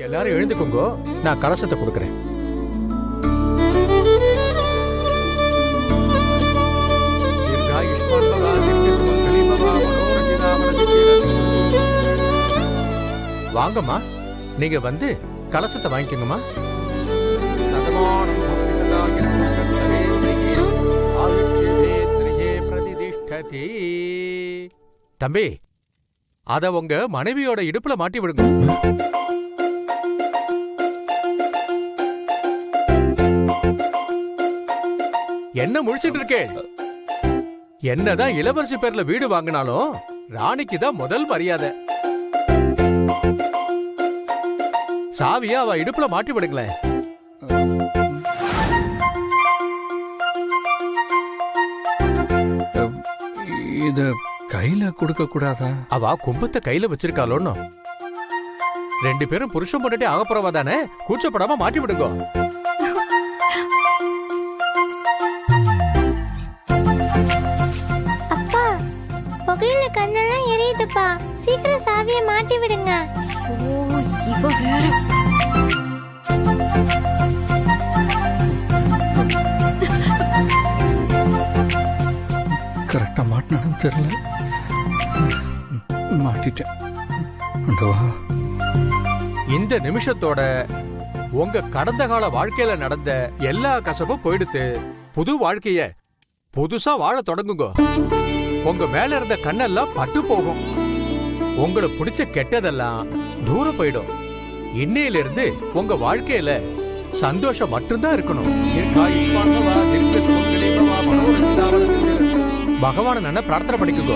எல்லாரும் எழுந்துக்குங்கோ, நான் கலசத்தை கொடுக்கறேன். வாங்கம்மா, நீங்க வந்து கலசத்தை வாங்கிக்கோங்கம்மா. தம்பி, அத உங்க மனைவியோட இடுப்புல மாட்டி விடுங்க. என்ன முழிச்சிட்டு இருக்கே? என்னதான் இளவரசி பேர்ல வீடு வாங்கினாலும் ராணிக்கு தான் முதல் மரியாதை. சாவியா அவ இடுப்புல மாட்டி விடுங்களேன். இத கையில கொடுக்க கூடாதா? அவ கும்பத்தை கையில வச்சிருக்காளோன்னு. ரெண்டு பேரும் புருஷன் பொண்டாட்டி ஆகப்போறவா தானே, கூச்சப்படாம மாட்டி விடுங்க. அப்பா, புகையில கண்ணெல்லாம் எரியுதுப்பா, சீக்கிரம் சாவியை மாட்டி விடுங்க. ஓ, இவ வேற. கரெக்டா மாட்டினான்னு தெரியல. மாட்டிட்டேன். இந்த நிமிஷத்தோட உங்க கடந்த கால வாழ்க்கையில நடந்த எல்லா கசப்பும் போயிடுத்து. புது வாழ்க்கைய புதுசா வாழ தொடங்குங்க. உங்க மேல இருந்த கண்ணெல்லாம் பட்டு போகும். உங்களுக்கு பிடிச்ச கெட்டதெல்லாம் தூரம் போயிடும். இன்னையில இருந்து உங்க வாழ்க்கையில சந்தோஷம் மட்டும்தான் இருக்கணும். பகவான நல்ல பிரார்த்தனை பண்ணிக்கோ.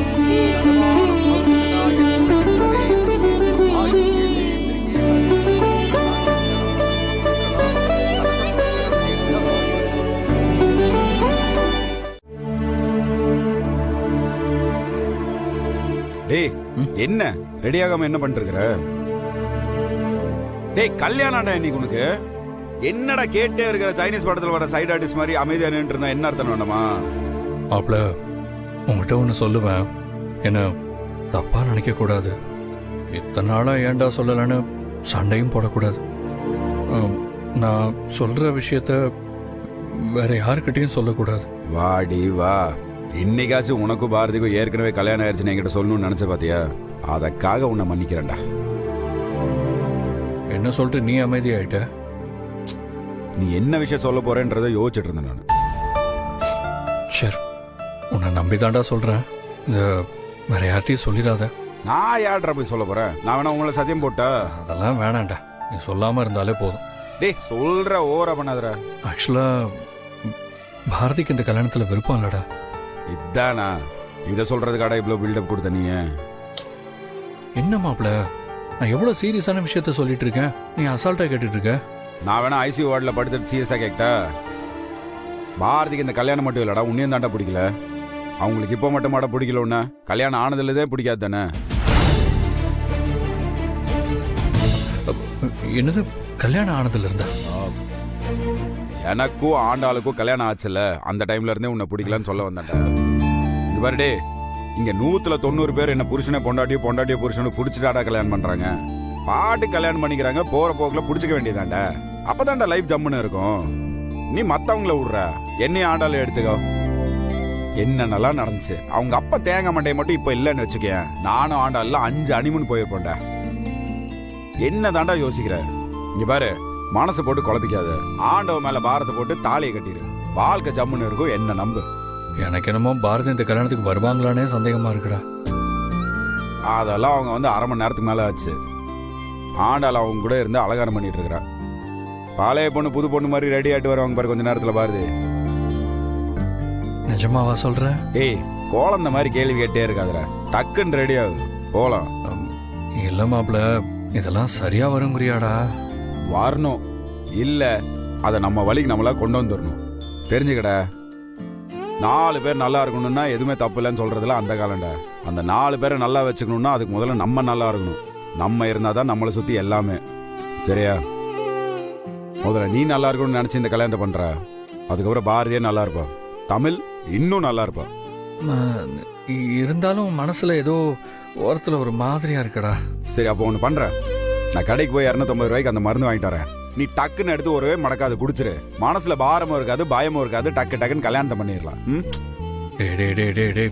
டேய், என்ன ரெடியாகாம என்ன பண்ணிருக்கிற? டேய், கல்யாணம்டா இன்னைக்கு உனக்கு. என்னடா கேட்டே இருக்கிற? சைனீஸ் படத்துல வர சைடு ஆர்டிஸ்ட் மாதிரி அமைதியா நின்று இருந்தா என்ன அர்த்தம் வேண்டாமா? அப்பல உங்ககிட்ட ஒண்ணு சொல்லுவேன், என்ன தப்பா நினைக்க கூடாது. இத்தனை நாளா ஏன்டா சொல்லலன்னு சண்டையும் போடக்கூடாது. நான் சொல்ற விஷயத்த வேற யாருக்கிட்டையும் சொல்லக்கூடாது. வாடி வா, இன்னைக்காச்சும் உனக்கும் பாரதிக்கும் ஏற்கனவே கல்யாணம் ஆயிடுச்சுன்னு என்கிட்ட சொல்லணும்னு நினைச்ச பாத்தியா? அதற்காக உன்னை மன்னிக்கிறேன்டா. என்ன சொல்லிட்டு நீ அமைதியாயிட்ட? நீ என்ன விஷயம் சொல்ல போறேன்றதை யோசிச்சுட்டு இருந்தேன் நான். சரி, உன்னை நம்பிதான்டா சொல்றேன். இந்த வேற யார்ட்டையும் சொல்லிடாத. நான் யார்டா போய் சொல்ல போறேன்? நான் வேணா உங்களை சத்தியம் போட்டா? அதெல்லாம் வேணாண்டா, நீ சொல்லாம இருந்தாலே போதும். டேய், சொல்ற ஓவரா பண்ணாதடா. ஆக்சுவலா பாரதிக்கு இந்த கல்யாணத்துல விருப்பம் இல்லடா. இதானா இத சொல்றதுக்காடா இவ்வளவு பில்டப் கொடுத்த நீ? என்ன மாப்ள, நான் எவ்வளவு சீரியஸான விஷயத்த சொல்லிட்டு இருக்கேன், நீ அசால்ட்டா கேட்டுட்டு இருக்க. நான் வேணா ஐசியூ வார்டுல படுத்துட்டு சீரியஸா கேட்டா? பாரதிக்கு இந்த கல்யாணம் மட்டும் இல்லடா, உன்னையும் தாண்டா பிடிக்கல. அவங்களுக்கு இப்ப மட்டும் மாட பிடிக்கல, உன்ன கல்யாணம் ஆனதுலதே பிடிக்காது தானே? என்னது கல்யாணம் ஆனதுல இருந்தா? எனக்கும் ஆண்டாளுக்கும் கல்யாணம் ஆச்சுல, அந்த டைம்ல இருந்தே உன்னை பிடிக்கலன்னு சொல்ல வந்தாண்டா. இவருடே, இங்க 190 பேர் என்ன புருஷனை பொண்டாட்டியோ புருஷனை புடிச்சுட்டாடா கல்யாணம் பண்றாங்க. பாட்டு கல்யாணம் பண்ணிக்கிறாங்க, போற போக்குல புடிச்சுக்க வேண்டியதாண்டா. அப்பதான்டா லைஃப் ஜம்முன்னு இருக்கும். நீ மத்தவங்கள விடுற, என்னையும் ஆண்டாலும் எடுத்துக்கோ. என்னென்னலாம் நடந்துச்சு. அவங்க அப்பா தேங்காய் மண்டையை மட்டும் இப்ப இல்லன்னு வச்சுக்கேன், நானும் ஆண்டாலாம் 5 அனிமுன்னு போயிருப்போம்டா. என்ன தாண்டா யோசிக்கிற? இங்க பாரு, மனசு போட்டு குழப்பிக்காத. ஆண்டவ மேல பாரத்தை போட்டு தாலியை கட்டிடு. வாழ்க்கை ஜம்முன்னு இருக்கும், என்ன நம்பு. எனக்கு என்னமோ பாரதி இந்த கல்யாணத்துக்கு வருவாங்களானே சந்தேகமா இருக்குடா. அதெல்லாம் அவங்க வந்து அரை மணி நேரத்துக்கு மேல ஆச்சு. ஆண்டாள் அவங்க கூட இருந்து அலங்காரம் பண்ணிட்டு இருக்கிறான். பழைய பொண்ணு புது பொண்ணு மாதிரி ரெடி ஆயிட்டு வருவாங்க பாரு கொஞ்ச நேரத்துல. பாருது, நிஜமாவா சொல்ற? ஏய், குழந்தை மாதிரி கேள்வி கேட்டே இருக்காதுடா, டக்குன்னு ரெடி ஆகுது, போலாம். இல்ல மாப்ள, இதெல்லாம் சரியா வருங்கிறியாடா? வரணும் இல்ல, அத நம்ம வழிக்கு நம்மளா கொண்டு வந்துடணும். தெரிஞ்சுக்கடா, 4 பேர் நல்லா இருக்கணும்னா எதுவுமே தப்பு இல்லைன்னு சொல்றதுல அந்த காலம்டா. அந்த 4 பேரை நல்லா வச்சுக்கணும்னா அதுக்கு முதல்ல நம்ம நல்லா இருக்கணும். நம்ம இருந்தாதான் நம்மளை சுத்தி எல்லாமே. சரியா? முதல்ல நீ நல்லா இருக்கணும்னு நினைச்சு இந்த கல்யாணத்தை பண்ற. அதுக்கப்புறம் பாரதியே நல்லா இருப்பா, தமிழ் இன்னும் நல்லா இருப்பா. இருந்தாலும் மனசுல ஏதோ ஓரத்துல ஒரு மாதிரியா இருக்கடா. சரி, அப்போ ஒண்ணு பண்ற, நான் கடைக்கு போய் 250 ரூபாய்க்கு அந்த மருந்து வாங்கிட்டு வரேன். நீ டக்குன்னு எடுத்து ஒருவே மடக்காது குடிச்சிரு. மனசுல பாரமும் இருக்காது, பயமும் இருக்காது. டக்கு டக்குன்னு கல்யாணத்தை பண்ணிடலாம். டே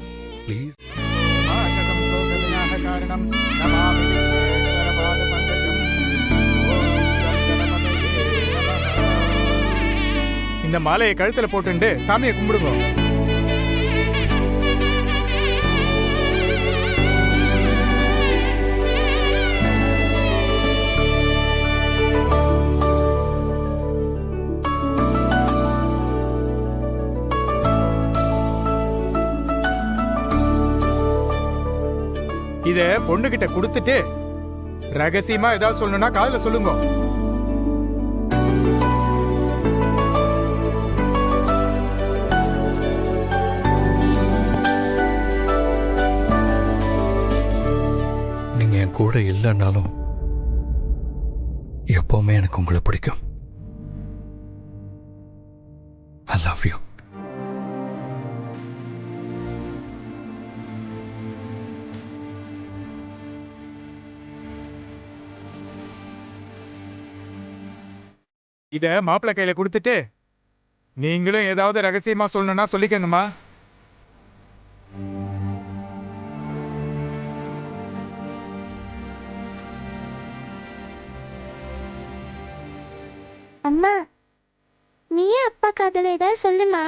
ப்ளீஸ். இந்த மாலையை கழுத்துல போட்டுண்டு சாமியை கும்பிடுங்க. இத பொண்ணுகிட்ட கொடுத்துட்டு ரகசியமா ஏதாவது சொல்லணும்னா காதுல சொல்லுங்க. நீங்க என் கூட இல்லைன்னாலும் எப்பவுமே எனக்கு உங்களை பிடிக்கும். I love you. இத மாப்பிள்ளை கையில கொடுத்துட்டு நீங்களும் ஏதாவது ரகசியமா சொல்லணும்னா சொல்லிக்கணுமா? அம்மா, நீயே அப்பா காதல ஏதாவது சொல்லுமா.